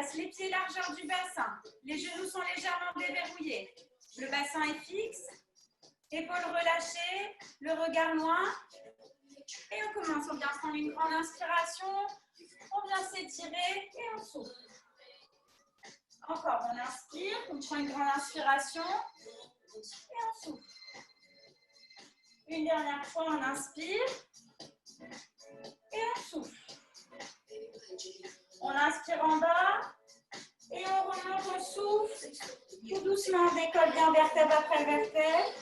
place les pieds largeur du bassin. Les genoux sont légèrement déverrouillés. Le bassin est fixe. Épaules relâchées. Le regard loin. Et on commence. On vient prendre une grande inspiration. On vient s'étirer et on souffle. Encore, on inspire. On prend une grande inspiration. Et on souffle. Une dernière fois, on inspire. Et on souffle. On inspire en bas et on remonte, on souffle. Tout doucement, on décolle bien vertèbre après vertèbre.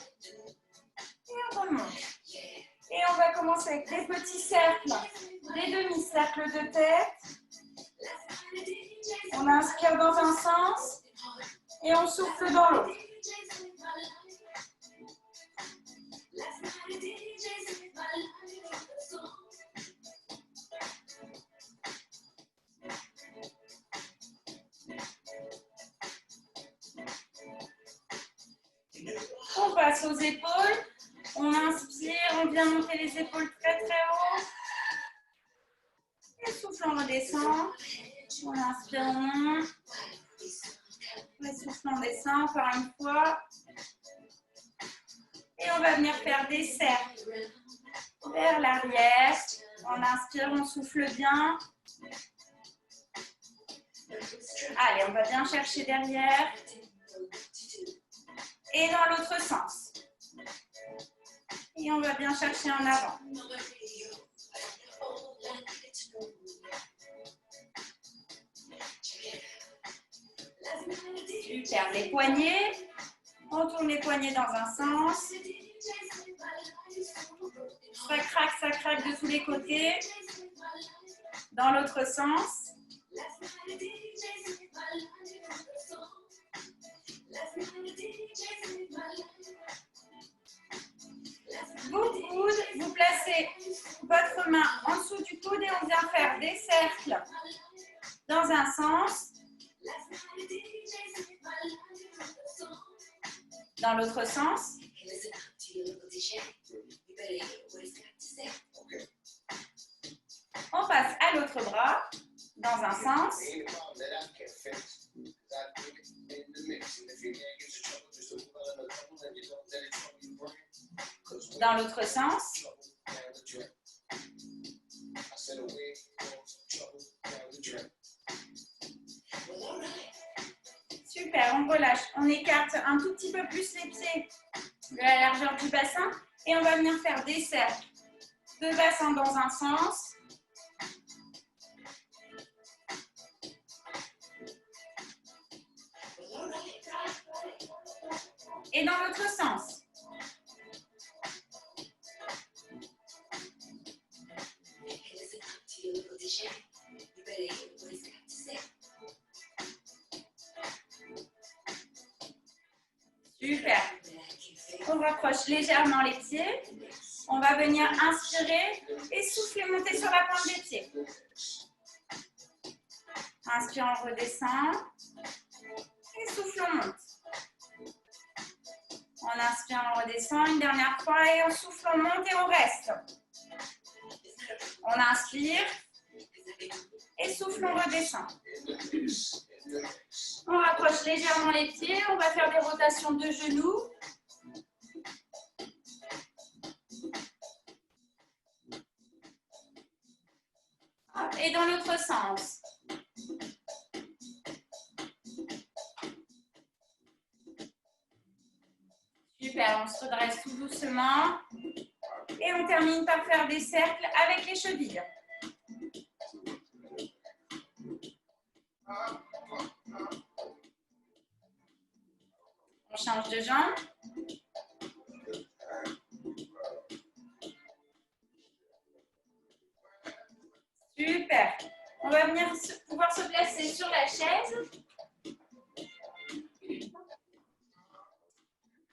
Et on remonte. Et on va commencer avec des petits cercles, des demi-cercles de tête. On inspire dans un sens et on souffle dans l'autre. On passe aux épaules. On inspire, on vient monter les épaules très très haut. Et souffle, on redescend. On inspire, on monte. Et souffle, on descend encore une fois. Et on va venir faire des cercles vers l'arrière. On inspire, on souffle bien. Allez, on va bien chercher derrière. Et dans l'autre sens. Et on va bien chercher en avant. Super, les poignets. On tourne les poignets dans un sens. Ça craque de tous les côtés. Dans l'autre sens. Vos coudes, vous placez votre main en dessous du coude et on vient faire des cercles dans un sens. Dans l'autre sens. On passe à l'autre bras dans un sens. Dans l'autre sens. Super, on relâche. On écarte un tout petit peu plus les pieds de la largeur du bassin et on va venir faire des cercles de bassin dans un sens. Et dans l'autre sens. Super. On rapproche légèrement les pieds. On va venir inspirer et souffler, monter sur la pointe des pieds. Inspire, on redescend. Et souffle, on monte. On inspire, on redescend une dernière fois et on souffle, on monte et on reste. On inspire et souffle, on redescend. On rapproche légèrement les pieds, on va faire des rotations de genoux. Et dans l'autre sens. Super, on se redresse tout doucement. Et on termine par faire des cercles avec les chevilles. On change de jambe. Super. On va venir pouvoir se placer sur la chaise.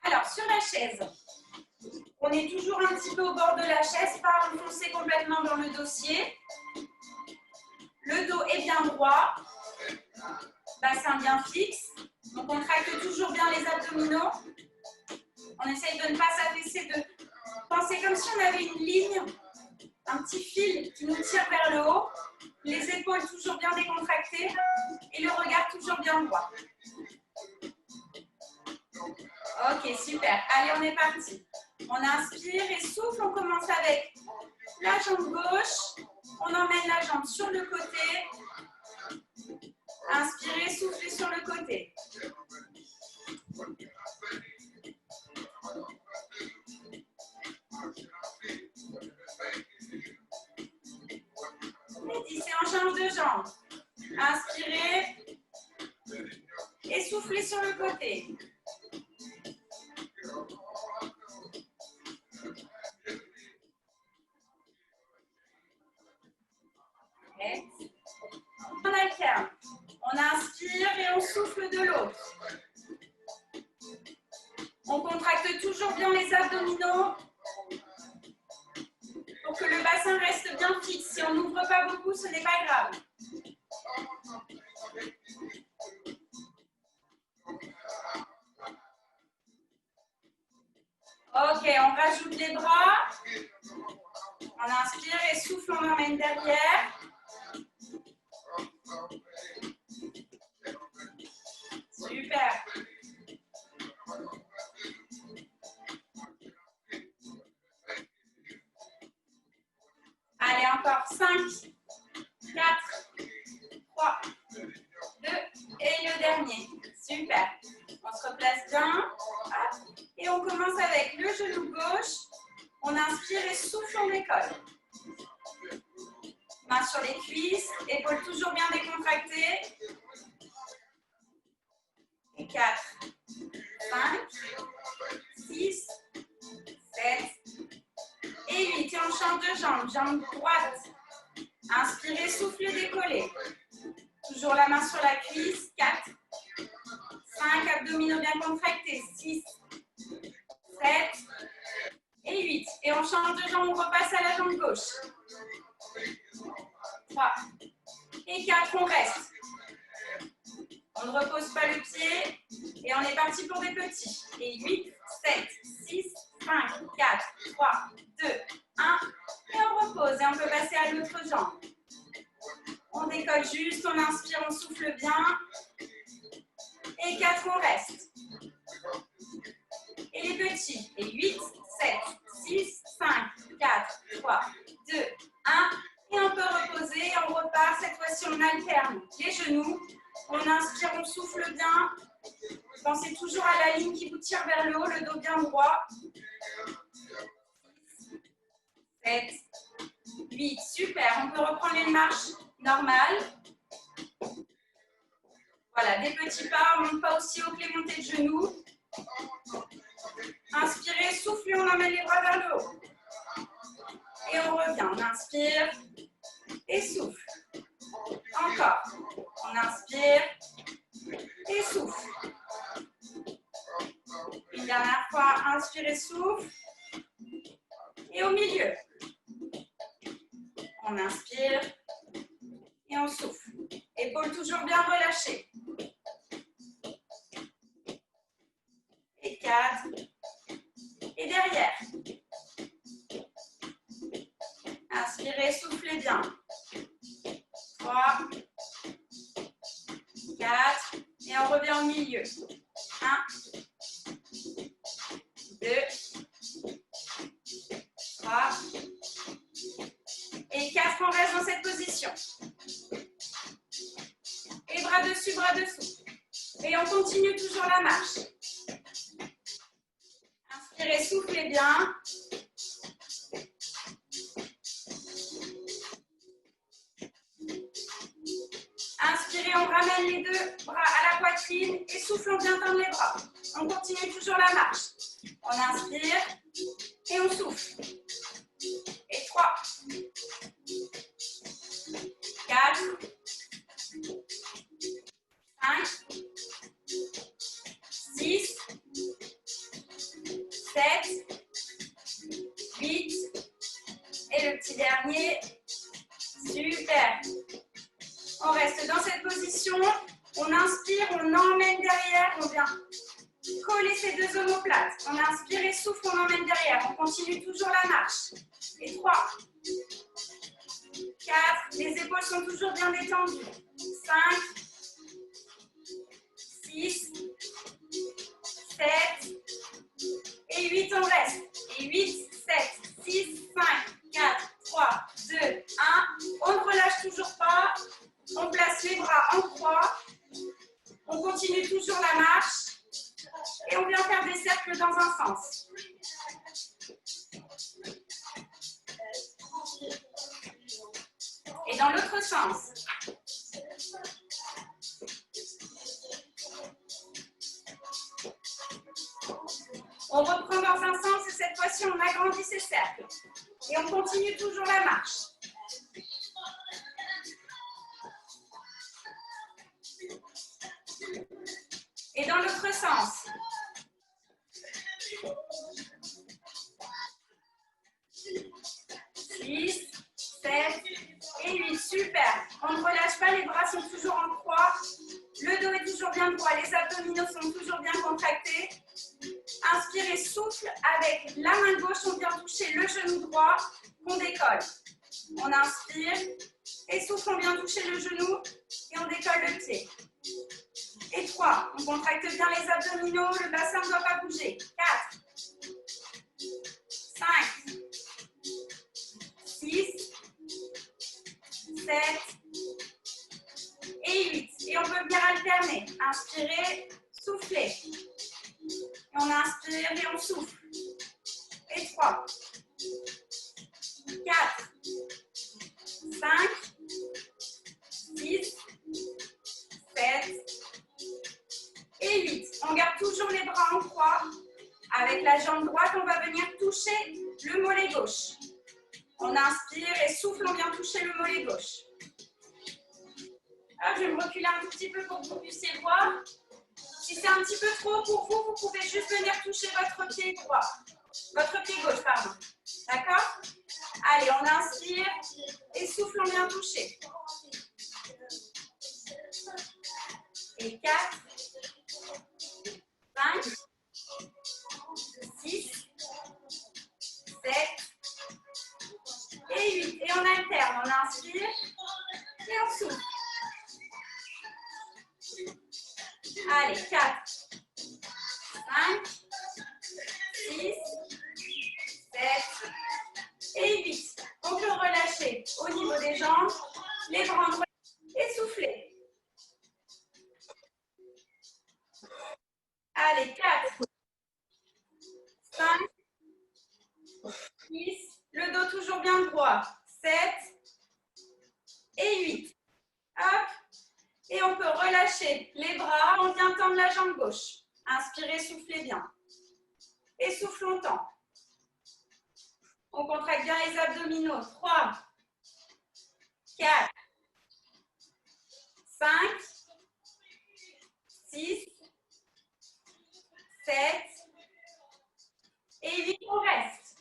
Alors, sur la chaise, on est toujours un petit peu au bord de la chaise, pas enfoncé complètement dans le dossier. Le dos est bien droit, bassin bien fixe. On contracte toujours bien les abdominaux. On essaye de ne pas s'affaisser, de penser comme si on avait une ligne, un petit fil qui nous tire vers le haut. Les épaules toujours bien décontractées et le regard toujours bien droit. Ok, super. Allez, on est parti. On inspire et souffle. On commence avec la jambe gauche. On emmène la jambe sur le côté. Inspirez, soufflez sur le côté. Et on change de jambe. Inspirez et soufflez sur le côté. Okay. On alterne. On inspire et on souffle de l'autre. On contracte toujours bien les abdominaux pour que le bassin reste bien fixe. Si on n'ouvre pas beaucoup, ce n'est pas grave. Ok, on rajoute les bras. On inspire et souffle, on emmène derrière. Super. Allez, encore 5, 4, 3, 2 et le dernier. Super. On se replace bien. Hop. Et on commence avec le genou gauche. On inspire et souffle, on décolle. Main sur les cuisses, épaules toujours bien décontractées. Et 4, 5, 6, 7 et 8. Et on change de jambe. Jambe droite. Inspirez, soufflez, décollez. Toujours la main sur la cuisse. 4, 5, abdominaux bien contractés. 6, 7 et 8. Et on change de jambe, on repasse à la jambe gauche. 3 et 4, on reste. On ne repose pas le pied et on est parti pour des petits. Et 8, 7, 6, 5, 4, 3, 2, 1. Et on repose et on peut passer à l'autre jambe. On décolle juste, on inspire, on souffle bien. Et 4, on reste. Et les petits. Et 8, 7, 6, 5, 4, 3, 2, 1. Et on peut reposer, on repart. Cette fois-ci, on alterne les genoux. On inspire, on souffle bien. Pensez toujours à la ligne qui vous tire vers le haut, le dos bien droit. 7, 8, super. On peut reprendre une marche normale. Voilà, des petits pas, on ne monte pas aussi haut que les montées de genoux. Inspirez, soufflez, on emmène les bras vers le haut. Et on revient, on inspire et souffle. Encore. On inspire et souffle. Une dernière fois, inspire et souffle. Et au milieu. On inspire et on souffle. Épaules toujours bien relâchées. Et 4. Et derrière. Inspirez, soufflez bien. 3, 4. Et on revient au milieu. 1, 2, 3. Et 4, on reste dans cette position. Et bras dessus, bras dessous. Et on continue toujours la marche. Inspirez, soufflez bien. Inspirez, on ramène les deux bras à la poitrine et souffle, on vient tendre les bras. On continue toujours la marche. On inspire et on souffle. Et 3, 4, 5, 6, 7, 8. Et le petit dernier. Super. On reste dans cette position. On inspire, on emmène derrière. On vient coller ces deux omoplates. On inspire et souffle, on emmène derrière. On continue toujours la marche. Et 3, 4, les épaules sont toujours bien détendues. 5, 6, 7 et 8, on reste. Et 8, 7, 6, 5, 4, 3, 2, 1. On ne relâche toujours pas. On place les bras en croix. On continue toujours la marche. Et on vient faire des cercles dans un sens. Et dans l'autre sens. On reprend dans un sens et cette fois-ci, on agrandit ces cercles. Et on continue toujours la marche. Et dans l'autre sens. Six, 7 et 8. Super. On ne relâche pas, les bras sont toujours en croix. Le dos est toujours bien droit, les abdominaux sont toujours bien contractés. Inspirez, souffle avec la main gauche, on vient toucher le genou droit, on décolle. On inspire et souffle, on vient toucher le genou et on décolle le pied. Et 3, on contracte bien les abdominaux, le bassin ne doit pas bouger. 4, 5, 6, 7 et 8. Et on peut bien alterner. Inspirez, soufflez. Et on inspire et on souffle. Et 3, 4, 5, 6, 7 et 8. On garde toujours les bras en croix. Avec la jambe droite, on va venir toucher le mollet gauche. On inspire et souffle, on vient toucher le mollet gauche. Alors, je vais me reculer un tout petit peu pour que vous puissiez voir. Si c'est un petit peu trop pour vous, vous pouvez juste venir toucher votre pied droit. Votre pied gauche, pardon. D'accord? Allez, on inspire et souffle, on vient toucher. Et 4, 5, 6, 7 et 8. Et on alterne. On inspire et on souffle. Allez, 4, 5, 6, 7 et 8. On peut relâcher au niveau des jambes, les bras en et souffler. Allez, 4, 5, 6, le dos toujours bien droit, 7 et 8. Hop. Et on peut relâcher les bras, on vient tendre la jambe gauche. Inspirez, soufflez bien. Et souffle longtemps. On contracte bien les abdominaux. 3, 4, 5, 6, 7 et 8. On reste.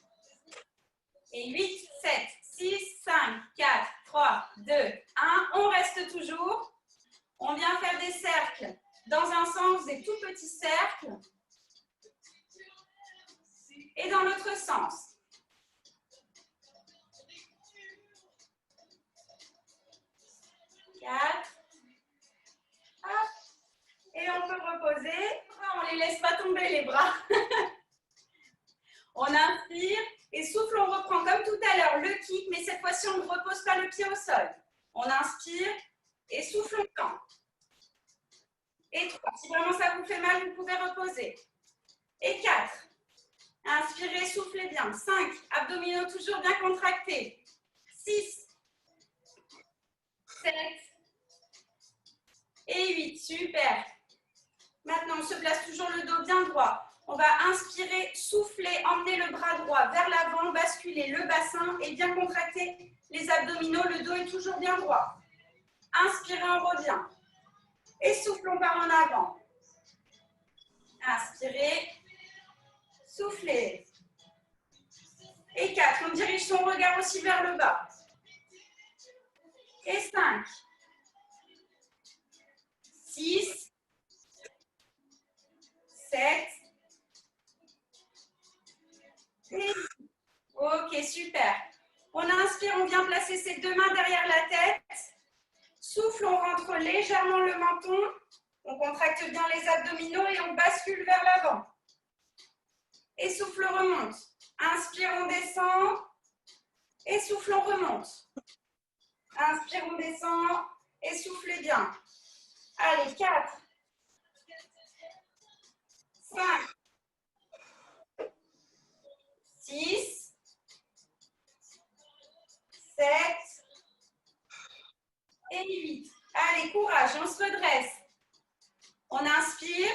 Et 8, 7, 6, 5, 4, 3, 2, 1. On reste toujours. On vient faire des cercles dans un sens, des tout petits cercles. Et dans l'autre sens. 4. Hop. Et on peut reposer. On ne les laisse pas tomber les bras. On inspire et souffle, on reprend comme tout à l'heure le kick, mais cette fois-ci, on ne repose pas le pied au sol. On inspire et souffle longtemps. Et 3. Si vraiment ça vous fait mal, vous pouvez reposer. Et 4. Inspirez, soufflez bien. 5. Abdominaux toujours bien contractés. 6. 7. Et 8. Super. Maintenant, on se place toujours le dos bien droit. On va inspirer, souffler, emmener le bras droit vers l'avant, basculer le bassin et bien contracter les abdominaux. Le dos est toujours bien droit. Inspirez, on revient. Et souffle, on part en avant. Inspirez, soufflez. Et 4, on dirige son regard aussi vers le bas. Et 5, 6, 7, et 8. Ok, super. On inspire. inspire, on vient placer ses deux mains derrière la tête. Souffle, on rentre légèrement le menton. On contracte bien les abdominaux et on bascule vers l'avant. Et souffle, remonte. Inspire, on descend. Et souffle, on remonte. Inspire, on descend. Et soufflez bien. Allez, 4, 5, 6, 7 et 8. Allez, courage, on se redresse. On inspire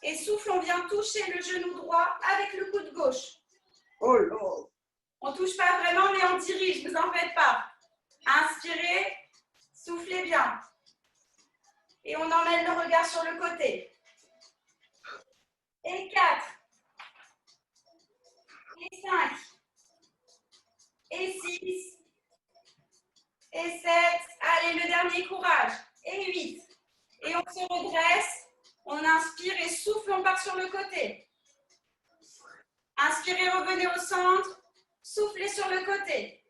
et souffle, on vient toucher le genou droit avec le coude gauche. Oh là. On ne touche pas vraiment, mais on dirige, ne vous en faites pas. Inspirez, soufflez bien. Et on emmène le regard sur le côté. Et 4. Et 5. Et 6. Et 7. Allez, le dernier, courage. Et 8. Et on se redresse. On inspire et souffle, on part sur le côté. Inspirez, revenez au centre. Soufflez sur le côté.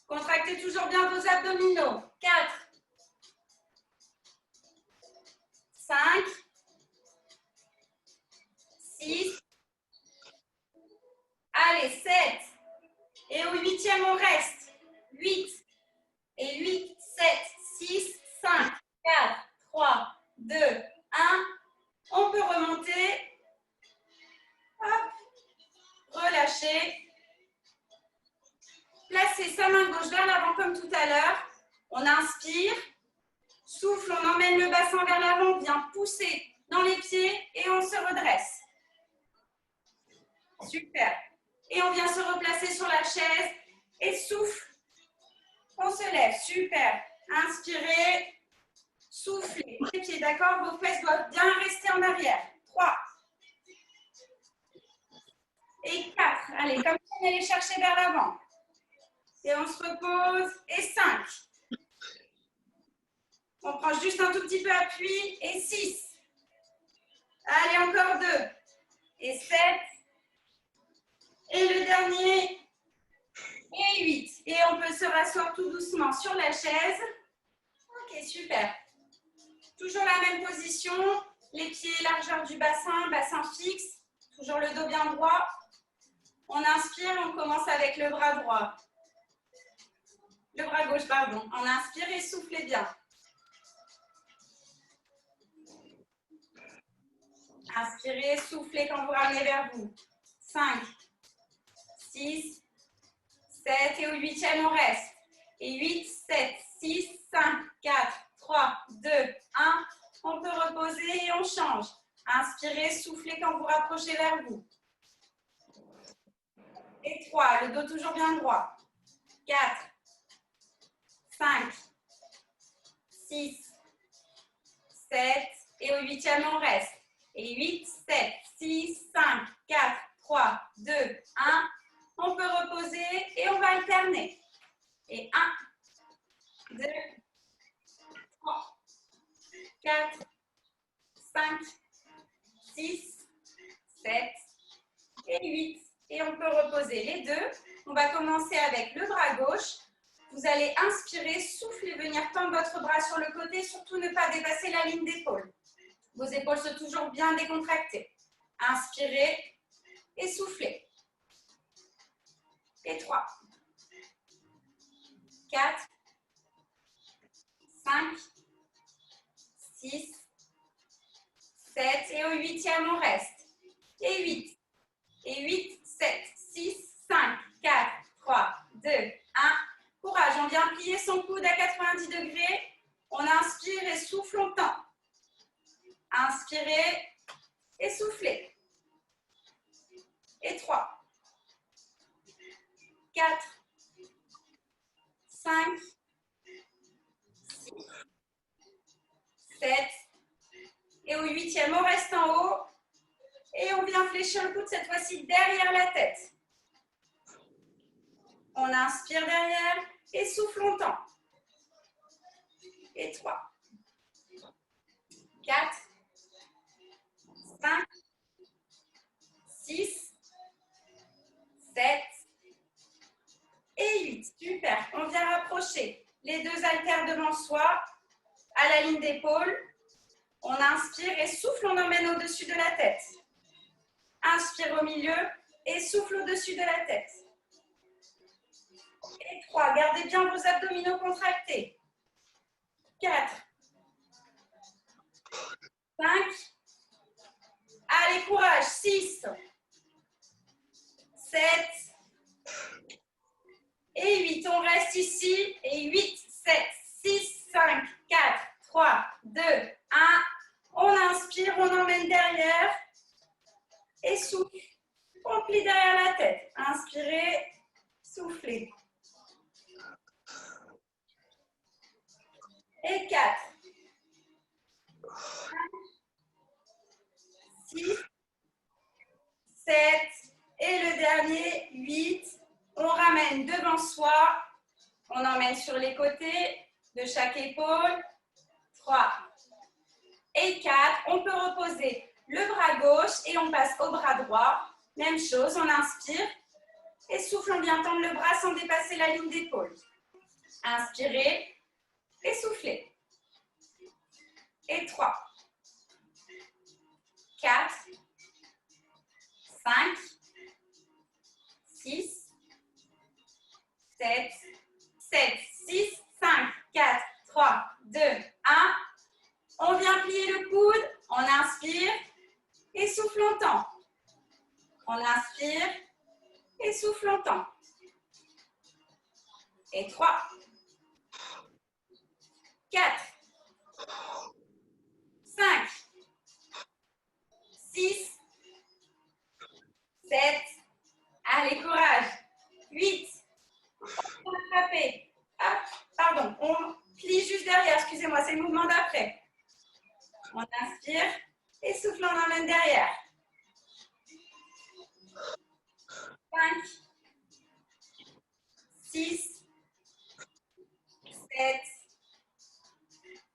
Contractez toujours bien vos abdominaux. 4. 5. 6. Allez, 7. Et au 8e, on reste. 8. Et 8, 7, 6, 5, 4, 3, 2, 1. On peut remonter. Hop. Relâcher. Placez sa main gauche vers l'avant comme tout à l'heure. On inspire. Souffle, on emmène le bassin vers l'avant. On vient pousser dans les pieds et on se redresse. Super. Et on vient se replacer sur la chaise et souffle. On se lève. Super. Inspirez. Soufflez. Les pieds, d'accord? Vos fesses doivent bien rester en arrière. 3. Et 4. Allez, comme si on allait chercher vers l'avant. Et on se repose. Et 5. On prend juste un tout petit peu appui. Et 6. Allez, encore 2. Et 7. Et le dernier. Et 8. Et on peut se rasseoir tout doucement sur la chaise. Ok, super. Toujours la même position. Les pieds, largeur du bassin, bassin fixe. Toujours le dos bien droit. On inspire, on commence avec le bras droit. Le bras gauche, pardon. On inspire et soufflez bien. Inspirez, soufflez quand vous ramenez vers vous. 5, 6, 7 et au 8e, on reste. Et 8, 7, 6, 5, 4, 3, 2, 1. On peut reposer et on change. Inspirez, soufflez quand vous rapprochez vers vous. Et 3, le dos toujours bien droit. 4, 5, 6, 7 et au 8e, on reste. Et 8, 7, 6, 5, 4, 3, 2, 1. On peut reposer et on va alterner. Et 1, 2, 3, 4, 5, 6, 7 et 8. Et on peut reposer les deux. On va commencer avec le bras gauche. Vous allez inspirer, souffler, venir tendre votre bras sur le côté, surtout ne pas dépasser la ligne d'épaule. Vos épaules sont toujours bien décontractées. Inspirez et soufflez. Et 3, 4, 5, 6, 7 et au 8e, on reste. Et 8. Et 8, 7, 6, 5, 4, 3, 2, 1. Courage, on vient plier son coude à 90 degrés. On inspire et souffle, on tend. Inspirez et soufflez. Et 3, 4, 5, 6, 7. Et au 8e, on reste en haut. Et on vient fléchir le coude cette fois-ci derrière la tête. On inspire derrière et souffle longtemps. Et 3, 4, 5, 6, 7 et 8. devant soi, à la ligne d'épaule. On inspire et souffle, on emmène au-dessus de la tête. Inspire au milieu et souffle au-dessus de la tête. Et 3, gardez bien vos abdominaux contractés. 4, 5, allez, courage, 6, 7, et 8. On reste ici, et 8, 7, 6, 5, 4, 3, 2, 1. On inspire, on emmène derrière, et souffle. On plie derrière la tête. Inspirez, soufflez. Et 4, 6, 7, et le dernier, 8. On ramène devant soi, on emmène sur les côtés de chaque épaule. 3 et 4. On peut reposer le bras gauche et on passe au bras droit. Même chose, on inspire et souffle, on vient tendre le bras sans dépasser la ligne d'épaule. Inspirez et soufflez. Et 3, 4, 5, 6, 7, 6, 5, 4, 3, 2, 1. On vient plier le coude, on inspire et souffle longtemps. On inspire et souffle longtemps. Et 3, 4, 5, 6, 7, allez, courage, 8, on va attraper. Hop, pardon, on plie juste derrière, excusez-moi, c'est le mouvement d'après. On inspire et souffle, on emmène derrière. 5, 6, 7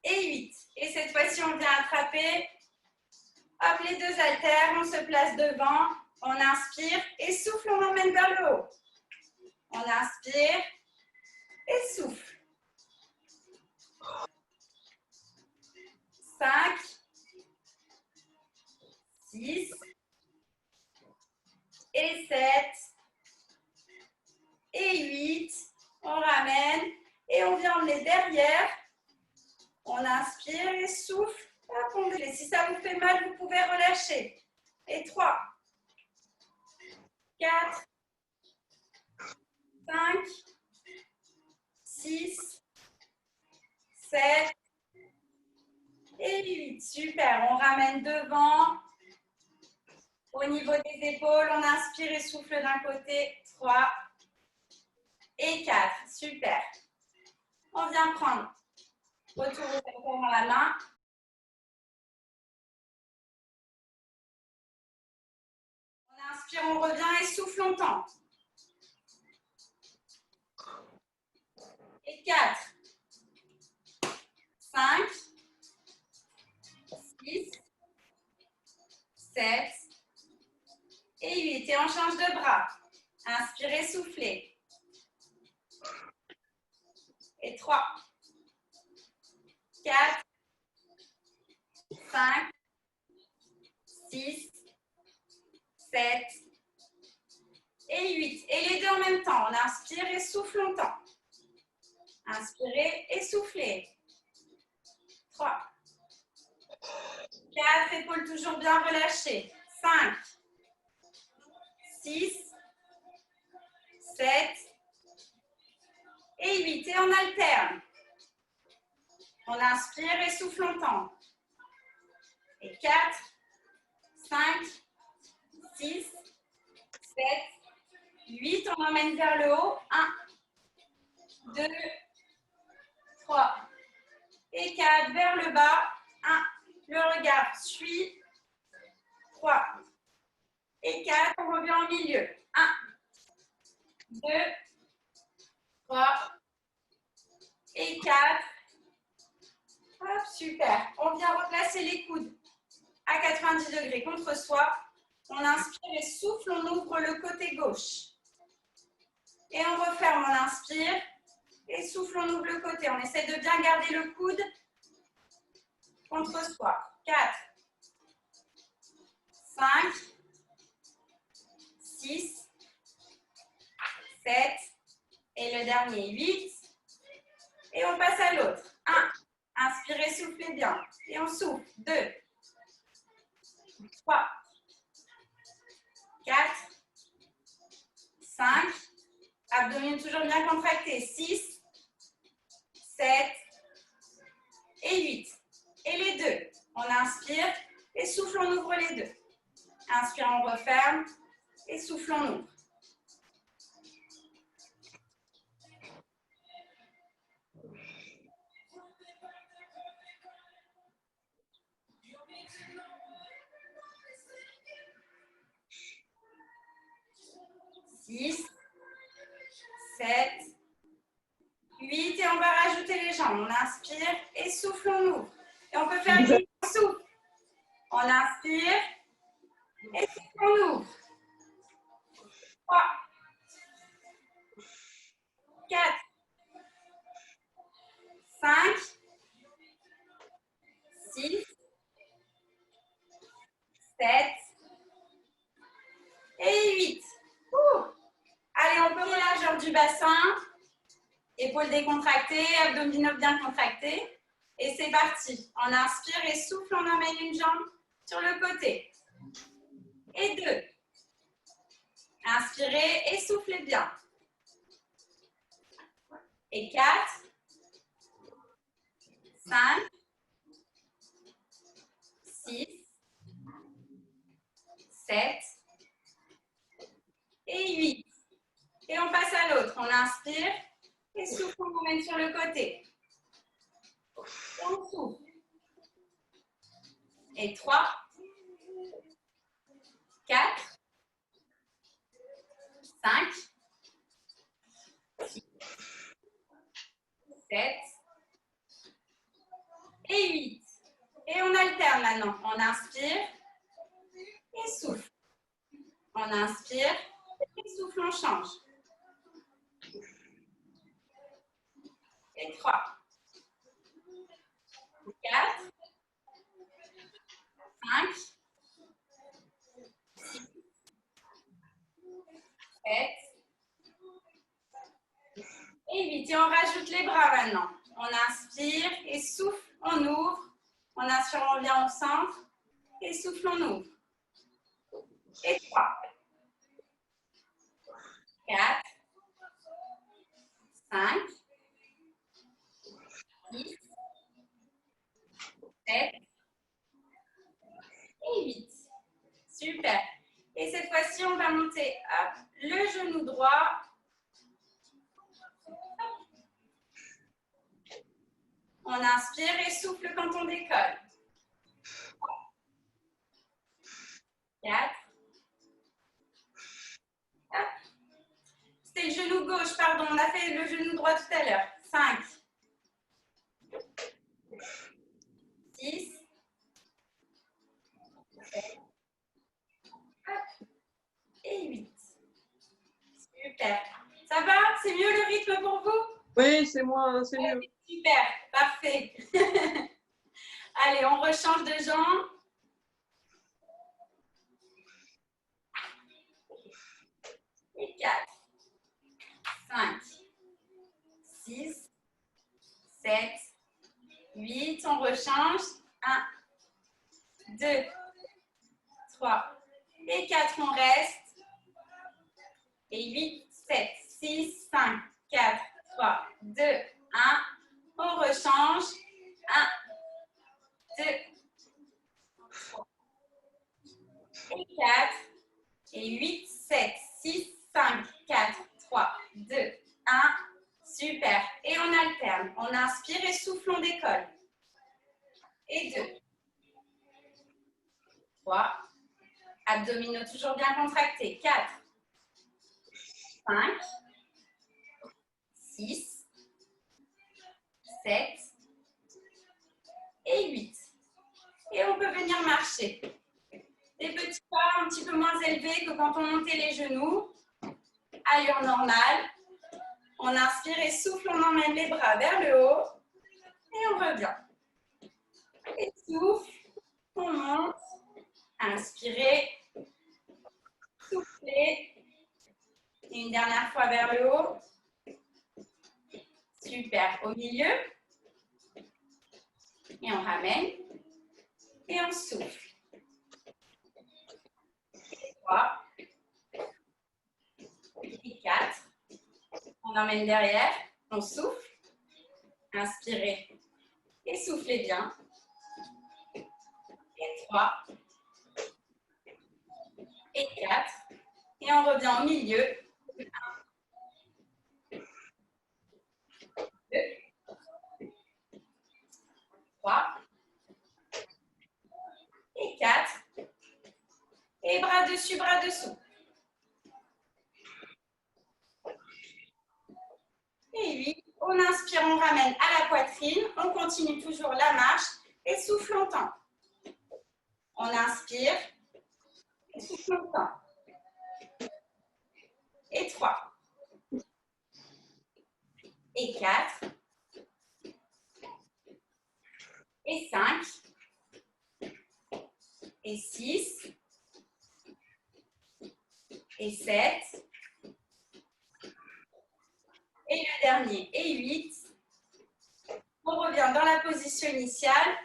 et 8. Et cette fois-ci, on vient attraper. Hop, les deux haltères, on se place devant. On inspire et souffle, on emmène vers le haut. On inspire et souffle. 5, 6 et 7 et 8. On ramène et on vient emmener derrière. On inspire et souffle. Si ça vous fait mal, vous pouvez relâcher. Et 3, 4, 5, 6, 7 et 8. Super. On ramène devant. Au niveau des épaules, on inspire et souffle d'un côté. 3 et 4. Super. On vient prendre retour aux épaules dans la main. On inspire, on revient et souffle longtemps. Et 4, 5, 6, 7 et 8. Et on change de bras. Inspirez, soufflez. Et 3, 4, 5, 6, 7 et 8. Et les deux en même temps. On inspire et souffle longtemps. Inspirez et soufflez. 3, 4, épaules toujours bien relâchées. 5, 6, 7 et 8. Et on alterne. On inspire et souffle longtemps. Et 4, 5, 6, 7, 8. On emmène vers le haut. 1, 2, 3 et 4. Vers le bas. 1. Le regard suit. 3 et 4. On revient au milieu. 1, 2, 3 et 4. Hop, super. On vient replacer les coudes à 90 degrés contre soi. On inspire et souffle, on ouvre le côté gauche. Et on referme, on inspire Et souffle, on ouvre le côté. On essaie de bien garder le coude contre soi. 4, 5, 6, 7, et le dernier, 8. Et on passe à l'autre. 1, inspirez, soufflez bien. Et on souffle. 2, 3, 4, 5, abdominaux toujours bien contractés. 6, 7 et 8. Et les deux. On inspire et souffle, on ouvre les deux. Inspire, on referme et souffle, on ouvre. Six, 7, 8 et on va rajouter les jambes. On inspire et souffle, on ouvre. Et on peut faire une souffle. On inspire et souffle, on ouvre. 3, 4, 5, 6, 7 et 8. Allez, on peut relâcher du bassin. Épaules décontractées, abdominaux bien contractés. Et c'est parti. On inspire et souffle, on emmène une jambe sur le côté. Et 2. Inspirez et soufflez bien. Et 4, 5, 6, 7 et 8. Et on passe à l'autre. On inspire et souffle, on emmène sur le côté. Et on souffle. Et 3, 4, 5, 6, 7 et 8. Et on alterne maintenant. On inspire et souffle. On inspire et souffle, on change. Et 3, 4, 5, 6, 7 et 8. Et on rajoute les bras maintenant. On inspire et souffle, on ouvre. On inspire, on revient au centre. Et souffle, on ouvre. Et 3, 4, 5, 6, 7 et 8. Super. Et cette fois-ci, on va monter hop, le genou droit. On inspire et souffle quand on décolle. 4. C'était le genou gauche, pardon. On a fait le genou droit tout à l'heure. 5. 6. 7. Et 8. Super. Ça va? C'est mieux le rythme pour vous? Oui, c'est moi, c'est mieux. Super, parfait. Allez, on rechange de jambe. Et 4, 5, 6, 7, 8. On rechange. 1, 2, 3 et 4. On reste. Et 8, 7, 6, 5, 4, 3, 2, 1. On rechange. 1, 2, 3 et 4. Et 8, 7, 6, 5, 4, 3, 2, 1. Super. Et on alterne. On inspire et souffle, on décolle. Et 2. 3. Abdominaux toujours bien contractés. 4. 5. 6. 7. Et 8. Et on peut venir marcher. Des petits pas un petit peu moins élevés que quand on montait les genoux. Allure normale. On inspire et souffle, on emmène les bras vers le haut. Et on revient. Et souffle, on monte. Inspirez. Soufflez. Et une dernière fois vers le haut. Super. Au milieu. Et on ramène. Et on souffle. Et 3. Et 4. On emmène derrière. On souffle. Inspirez. Et soufflez bien. Et 3. Et 4. Et on revient au milieu. 1, 2, 3. Et 4. Et bras dessus, bras dessous. Et 8. On inspire, on ramène à la poitrine. On continue toujours la marche. Et souffle longtemps. On inspire. Et souffle longtemps. Et 3. Et 4. Et 5. Et 6. Et 7. Et le dernier, et 8. On revient dans la position initiale.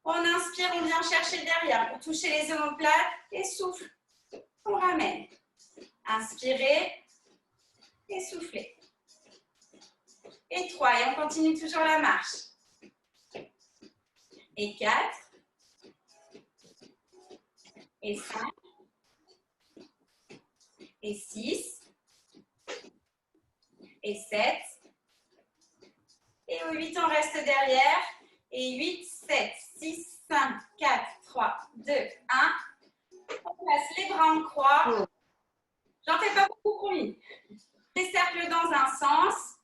On inspire, on vient chercher derrière pour toucher les omoplates et souffle. On ramène. Inspirez et soufflez. Et 3, et on continue toujours la marche. Et 4. Et 5. Et 6. Et 7. Et au 8, on reste derrière. Et 8, 7, 6, 5, 4, 3, 2, 1. On place les bras en croix. J'en fais pas beaucoup, promis. Des cercles dans un sens.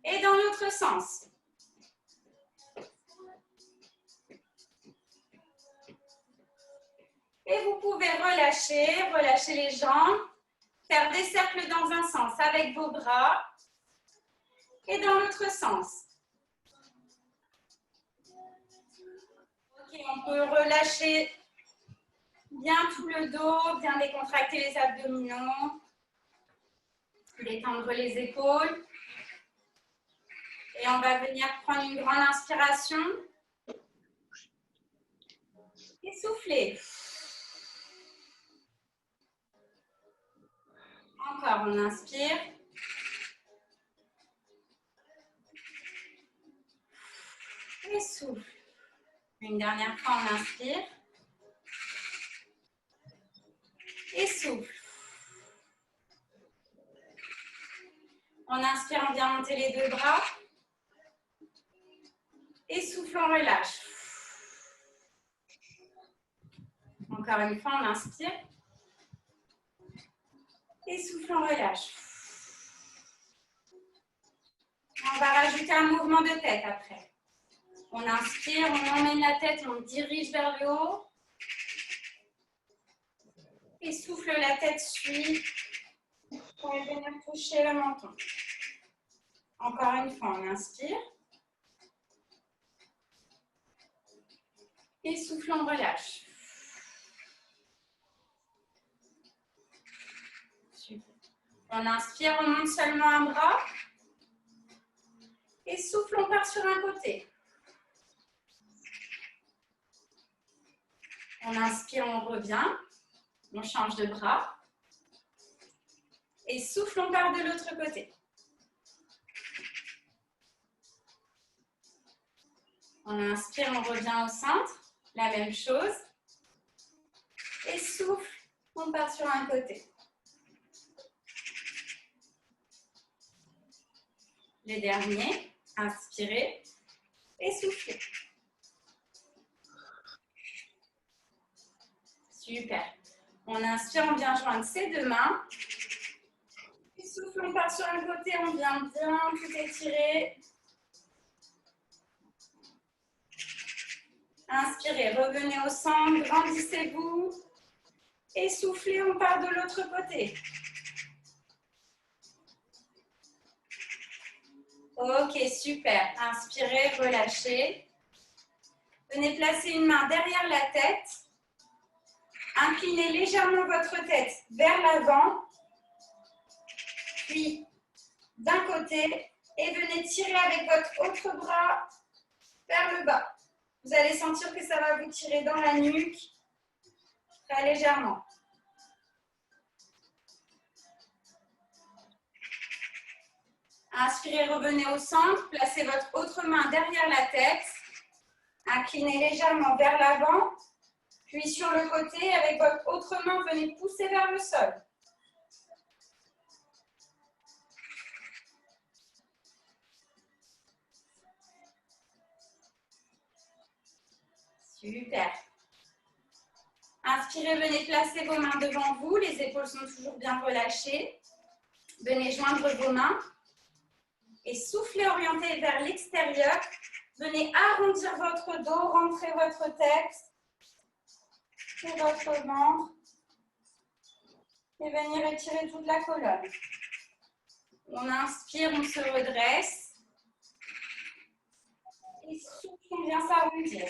Et dans l'autre sens. Et vous pouvez relâcher les jambes. Faire des cercles dans un sens avec vos bras. Et dans l'autre sens. Ok, on peut relâcher bien tout le dos, bien décontracter les abdominaux, détendre les épaules. Et on va venir prendre une grande inspiration. Et souffler. Encore, on inspire. Et souffle. Une dernière fois, on inspire. Et souffle. On inspire, on vient monter les deux bras. Et souffle, on relâche. Encore une fois, on inspire. Et souffle, on relâche. On va rajouter un mouvement de tête après. On inspire, on emmène la tête, on dirige vers le haut. Et souffle, la tête suit. Pour venir toucher le menton. Encore une fois, on inspire. Et souffle, on relâche. Super. On inspire, on monte seulement un bras. Et souffle, on part sur un côté. On inspire, on revient. On change de bras. Et souffle, on part de l'autre côté. On inspire, on revient au centre. La même chose. Et souffle, on part sur un côté. Le dernier, inspirez et soufflez. Super. On inspire, on vient joindre ses deux mains. Et souffle, on part sur un côté, on vient bien tout étirer. Inspirez, revenez au centre, grandissez-vous. Et soufflez, on part de l'autre côté. Ok, super. Inspirez, relâchez. Venez placer une main derrière la tête. Inclinez légèrement votre tête vers l'avant, puis d'un côté, et venez tirer avec votre autre bras vers le bas. Vous allez sentir que ça va vous tirer dans la nuque, très légèrement. Inspirez, revenez au centre, placez votre autre main derrière la tête, inclinez légèrement vers l'avant, puis sur le côté, avec votre autre main, venez pousser vers le sol. Super. Inspirez, venez placer vos mains devant vous, les épaules sont toujours bien relâchées. Venez joindre vos mains et soufflez orienté vers l'extérieur. Venez arrondir votre dos, rentrer votre tête sur votre ventre et venir étirer toute la colonne. On inspire, on se redresse et souffle, on vient s'arrondir.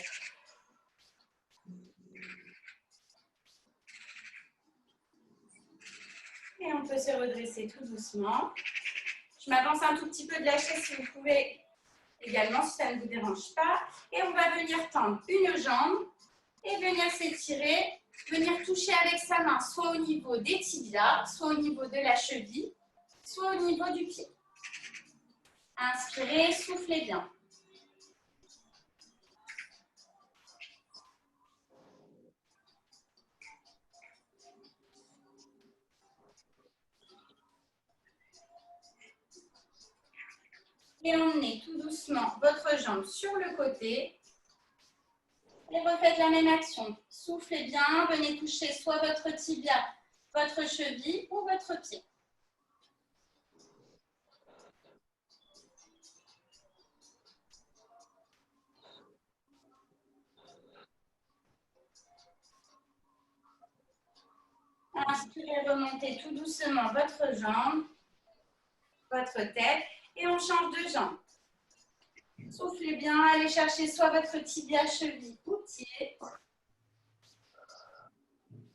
Et on peut se redresser tout doucement. Je m'avance un tout petit peu de la chaise si vous pouvez également, si ça ne vous dérange pas. Et on va venir tendre une jambe et venir s'étirer, venir toucher avec sa main, soit au niveau des tibias, soit au niveau de la cheville, soit au niveau du pied. Inspirez, soufflez bien. Et emmenez tout doucement votre jambe sur le côté. Et refaites la même action. Soufflez bien, venez toucher soit votre tibia, votre cheville ou votre pied. Inspirez, remontez tout doucement votre jambe, votre tête et on change de jambe. Soufflez bien, allez chercher soit votre tibia, cheville ou pied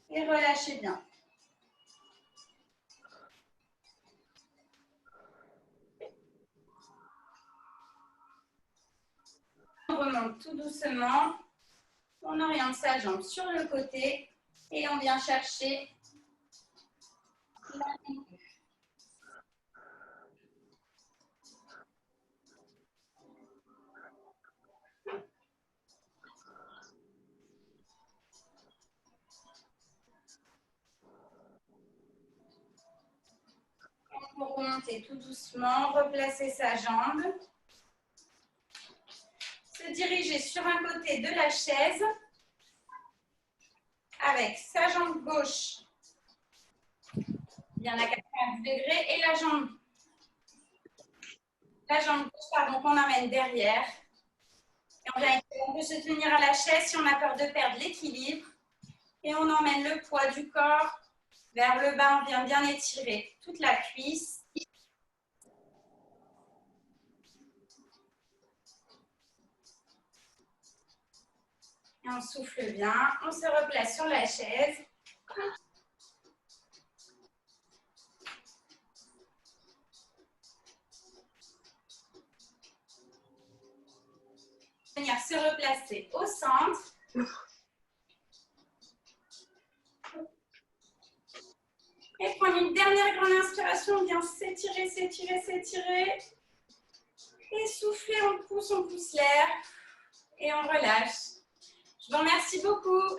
et relâchez bien. On remonte tout doucement, on oriente sa jambe sur le côté et on vient chercher la nuque. On remonter tout doucement, replacer sa jambe. Se diriger sur un côté de la chaise avec sa jambe gauche bien à 90 degrés et la jambe gauche, pardon, qu'on amène derrière. Et on peut se tenir à la chaise si on a peur de perdre l'équilibre. Et on emmène le poids du corps vers le bas. On vient bien étirer toute la cuisse. Et on souffle bien. On se replace sur la chaise. Venir se replacer au centre. Et prendre une dernière grande inspiration. On vient s'étirer, s'étirer, s'étirer. Et souffler, on pousse l'air. Et on relâche. Je vous remercie beaucoup.